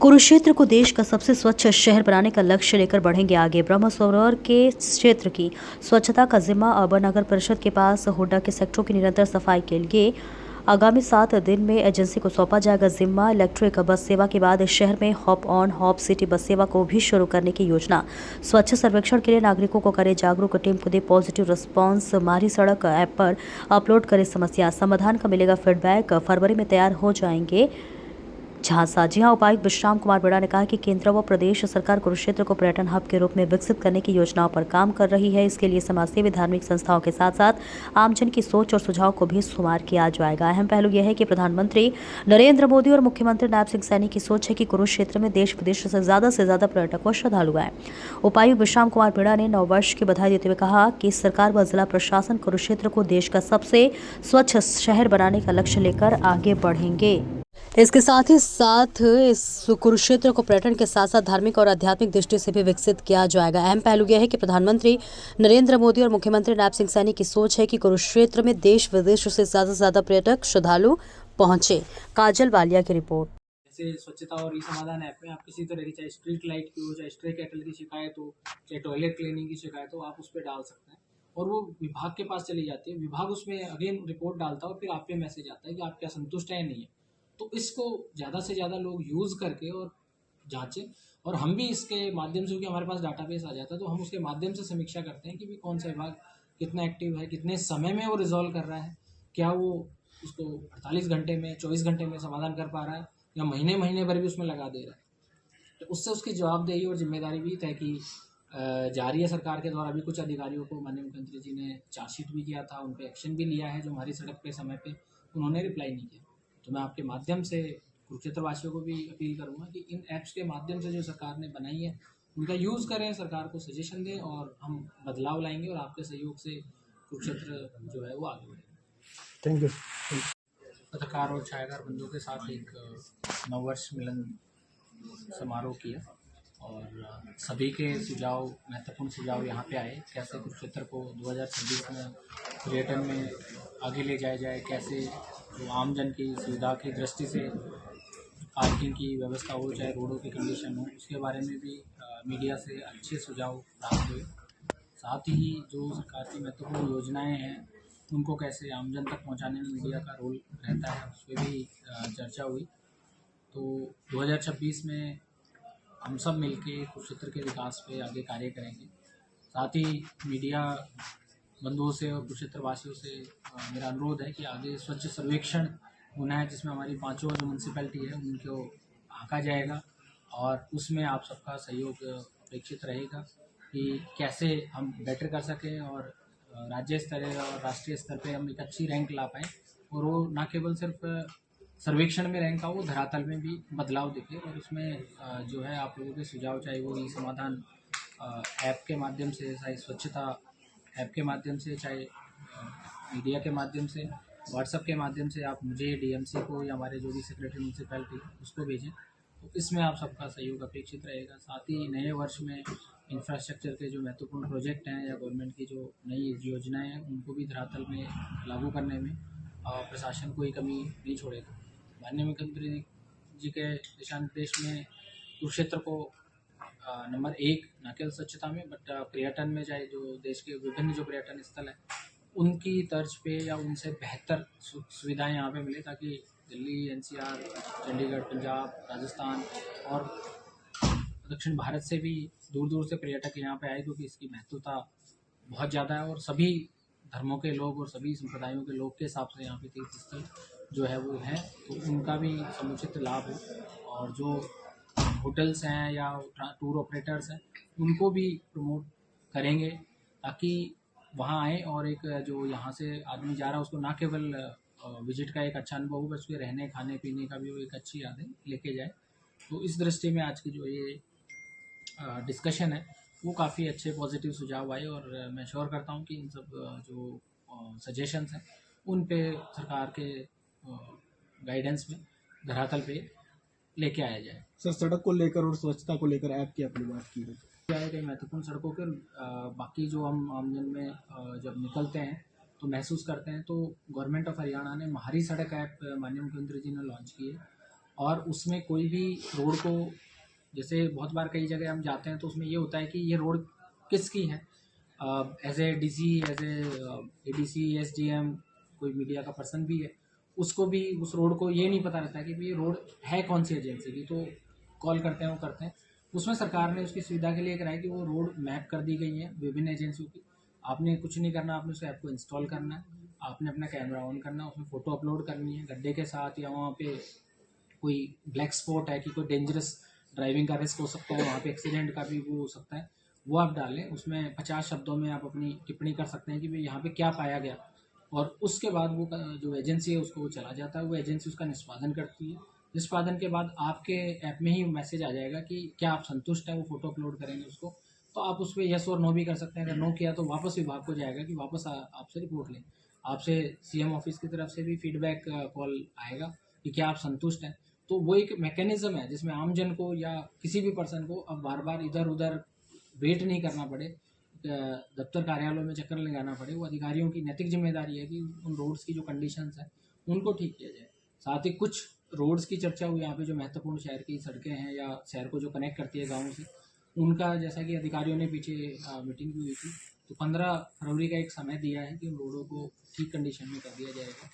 कुरुक्षेत्र को देश का सबसे स्वच्छ शहर बनाने का लक्ष्य लेकर बढ़ेंगे आगे। ब्रह्म सरोवर के क्षेत्र की स्वच्छता का जिम्मा अर्बन नगर परिषद के पास हुड्डा के सेक्टरों की निरंतर सफाई के लिए आगामी 7 दिन में एजेंसी को सौंपा जाएगा जिम्मा। इलेक्ट्रिक बस सेवा के बाद शहर में hop on hop city bus सेवा को भी शुरू करने की योजना। स्वच्छ सर्वेक्षण के लिए नागरिकों को करे जागरूक, टीम को दे पॉजिटिव रिस्पांस, मारी सड़क ऐप पर अपलोड करे समस्या, समाधान का मिलेगा फीडबैक, फरवरी में तैयार हो जाएंगे झांसा। जी हां, उपायुक्त विश्राम कुमार बेड़ा ने कहा कि केंद्र व प्रदेश सरकार कुरुक्षेत्र को पर्यटन हब के रूप में विकसित करने की योजनाओं पर काम कर रही है। इसके लिए समाजसेवी धार्मिक संस्थाओं के साथ साथ आमजन की सोच और सुझाव को भी शुमार किया जाएगा। अहम पहलू यह है कि प्रधानमंत्री नरेंद्र मोदी और मुख्यमंत्री नायब सिंह सैनी की सोच है कि कुरुक्षेत्र में देश विदेश से ज्यादा पर्यटक व श्रद्धालु आए। उपायुक्त विश्राम कुमार बेड़ा ने नववर्ष की बधाई देते हुए कहा कि सरकार व जिला प्रशासन कुरुक्षेत्र को देश का सबसे स्वच्छ शहर बनाने का लक्ष्य लेकर आगे बढ़ेंगे। इसके साथ ही साथ इस कुरुक्षेत्र को पर्यटन के साथ साथ धार्मिक और आध्यात्मिक दृष्टि से भी विकसित किया जाएगा। अहम पहलू यह है कि प्रधानमंत्री नरेंद्र मोदी और मुख्यमंत्री नायब सिंह सैनी की सोच है कि कुरुक्षेत्र में देश विदेश से ज्यादा पर्यटक श्रद्धालु पहुंचे। काजल वालिया की रिपोर्ट। जैसे स्वच्छता और ई समाधान ऐप में आप किसी तरह की चाहे स्ट्रीट लाइट की हो, चाहे स्ट्रे कैटल की शिकायत हो, चाहे टॉयलेट क्लीनिंग की शिकायत हो, आप उस पर डाल सकते हैं और वो विभाग के पास चली जाती है। विभाग उसमें अगेन रिपोर्ट डालता है और फिर आप पे मैसेज आता है कि आप क्या संतुष्ट है या नहीं है। तो इसको ज़्यादा से ज़्यादा लोग यूज़ करके और जांचें, और हम भी इसके माध्यम से, क्योंकि हमारे पास डाटाबेस आ जाता है, तो हम उसके माध्यम से समीक्षा करते हैं कि भी कौन सा विभाग कितना एक्टिव है, कितने समय में वो रिजॉल्व कर रहा है, क्या वो उसको 48 घंटे में, 24 घंटे में समाधान कर पा रहा है, या महीने महीने भर भी उसमें लगा दे रहा है। तो उससे उसकी जवाबदेही और जिम्मेदारी भी तय की जा रही है सरकार के द्वारा। भी कुछ अधिकारियों को माननीय मुख्यमंत्री जी ने चार्जशीट भी किया था, उन पर एक्शन भी लिया है जो हमारी सड़क पे समय पे उन्होंने रिप्लाई नहीं किया। तो मैं आपके माध्यम से कुरुक्षेत्र वासियों को भी अपील करूँगा कि इन ऐप्स के माध्यम से जो सरकार ने बनाई है उनका यूज़ करें, सरकार को सजेशन दें और हम बदलाव लाएंगे और आपके सहयोग से कुरुक्षेत्र जो है वो आगे बढ़ेगा। Thank you. पत्रकार और छायाकार बंधुओं के साथ एक नववर्ष मिलन समारोह किया और सभी के सुझाव, महत्वपूर्ण सुझाव यहाँ पे आए। कैसे कुरुक्षेत्र को 2026 में पर्यटन में आगे ले जाया जाए, कैसे जो आमजन की सुविधा की दृष्टि से पार्किंग की व्यवस्था हो, चाहे रोडों की कंडीशन हो, उसके बारे में भी मीडिया से अच्छे सुझाव प्राप्त हुए। साथ ही जो सरकार की महत्वपूर्ण योजनाएं हैं उनको कैसे आमजन तक पहुंचाने में मीडिया का रोल रहता है, उस पर भी चर्चा हुई। तो 2026 में हम सब मिलके कुरुक्षेत्र के विकास पे आगे कार्य करेंगे। साथ ही मीडिया बंधुओं से और कुरुक्षेत्र वासियों से मेरा अनुरोध है कि आगे स्वच्छ सर्वेक्षण होना है, जिसमें हमारी 5 जो म्यूनसिपैलिटी है उनको आंका जाएगा और उसमें आप सबका सहयोग अपेक्षित रहेगा कि कैसे हम बेटर कर सकें और राज्य स्तर और राष्ट्रीय स्तर पे हम एक अच्छी रैंक ला पाएँ, और वो ना केवल सिर्फ सर्वेक्षण में रैंक आओ, धरातल में भी बदलाव दिखे। और उसमें जो है आप लोगों के सुझाव, चाहे वो ई समाधान ऐप के माध्यम से, चाहे स्वच्छता ऐप के माध्यम से, चाहे मीडिया के माध्यम से, व्हाट्सएप के माध्यम से, आप मुझे, डीएमसी को या हमारे जो भी सेक्रेटरी म्यूनसिपैलिटी उसको भेजें। तो इसमें आप सबका सहयोग अपेक्षित रहेगा। साथ ही नए वर्ष में इंफ्रास्ट्रक्चर के जो महत्वपूर्ण प्रोजेक्ट हैं या गवर्नमेंट की जो नई योजनाएं हैं उनको भी धरातल में लागू करने में प्रशासन कोई कमी नहीं छोड़ेगा। माननीय मुख्यमंत्री जी के दिशा निर्देश में कुरुक्षेत्र को नंबर 1 न केवल स्वच्छता में बट पर्यटन में, चाहे जो देश के विभिन्न जो पर्यटन स्थल हैं उनकी तर्ज पे या उनसे बेहतर सुविधाएं यहाँ पे मिले, ताकि दिल्ली, एनसीआर, चंडीगढ़, पंजाब, राजस्थान और दक्षिण भारत से भी दूर दूर से पर्यटक यहाँ पे आए, क्योंकि इसकी महत्वता बहुत ज़्यादा है और सभी धर्मों के लोग और सभी संप्रदायों के लोग के हिसाब से यहाँ पे तीर्थ स्थल जो है वो है, तो उनका भी समुचित लाभ हो। और जो होटल्स हैं या टूर ऑपरेटर्स हैं उनको भी प्रमोट करेंगे ताकि वहाँ आए और एक जो यहाँ से आदमी जा रहा है उसको ना केवल विजिट का एक अच्छा अनुभव हो, बस उसके रहने खाने पीने का भी वो एक अच्छी यादें लेके जाए। तो इस दृष्टि में आज की जो ये डिस्कशन है वो काफ़ी अच्छे पॉजिटिव सुझाव आए और मैं श्योर करता हूँ कि इन सब जो सजेशंस हैं उन पे सरकार के गाइडेंस में धरातल पे लेके आया जाए। सर, सड़क को लेकर और स्वच्छता को लेकर ऐप की अपनी बात की है, क्या है कई महत्वपूर्ण सड़कों के बाकी जो हम आमजन में जब निकलते हैं तो महसूस करते हैं, तो गवर्नमेंट ऑफ हरियाणा ने महारी सड़क ऐप माननीय मुख्यमंत्री जी ने लॉन्च की है और उसमें कोई भी रोड को, जैसे बहुत बार कई जगह हम जाते हैं तो उसमें ये होता है कि ये रोड किसकी है, as a DC, as a ADC, SDM, कोई मीडिया का पर्सन भी है, उसको भी उस रोड को ये नहीं पता रहता कि ये रोड है कौन सी एजेंसी की, तो कॉल करते हैं, वो करते हैं। उसमें सरकार ने उसकी सुविधा के लिए कराया कि वो रोड मैप कर दी गई है विभिन्न एजेंसियों की। आपने कुछ नहीं करना, आपने उस ऐप को इंस्टॉल करना है, आपने अपना कैमरा ऑन करना है, उसमें फ़ोटो अपलोड करनी है गड्ढे के साथ, या वहाँ पे कोई ब्लैक स्पॉट है कि कोई डेंजरस ड्राइविंग का रिस्क हो सकता है, वहाँ पे एक्सीडेंट का भी वो हो सकता है, वो आप डालें। उसमें 50 शब्दों में आप अपनी टिप्पणी कर सकते हैं कि भाई यहाँ पे क्या पाया गया, और उसके बाद वो जो एजेंसी है उसको वो चला जाता है, वो एजेंसी उसका निष्पादन करती है। निष्पादन के बाद आपके ऐप में ही मैसेज आ जाएगा कि क्या आप संतुष्ट हैं, वो फोटो अपलोड करेंगे उसको, तो आप उस पर यस और नो भी कर सकते हैं। अगर नो किया तो वापस विभाग को जाएगा कि वापस आपसे रिपोर्ट लें, आपसे CM ऑफिस की तरफ से भी फीडबैक कॉल आएगा कि क्या आप संतुष्ट हैं। तो वो एक मैकेनिज्म है जिसमें आमजन को या किसी भी पर्सन को अब बार बार इधर उधर वेट नहीं करना पड़े, दफ्तर कार्यालयों में चक्कर लगाना पड़े। वो अधिकारियों की नैतिक जिम्मेदारी है कि उन रोड्स की जो कंडीशंस हैं उनको ठीक किया जाए। साथ ही कुछ रोड्स की चर्चा हुई यहाँ पे, जो महत्वपूर्ण शहर की सड़कें हैं या शहर को जो कनेक्ट करती है गाँव से, उनका जैसा कि अधिकारियों ने पीछे मीटिंग भी हुई थी, तो 15 फरवरी का एक समय दिया है कि उन रोडों को ठीक कंडीशन में कर दिया जाएगा।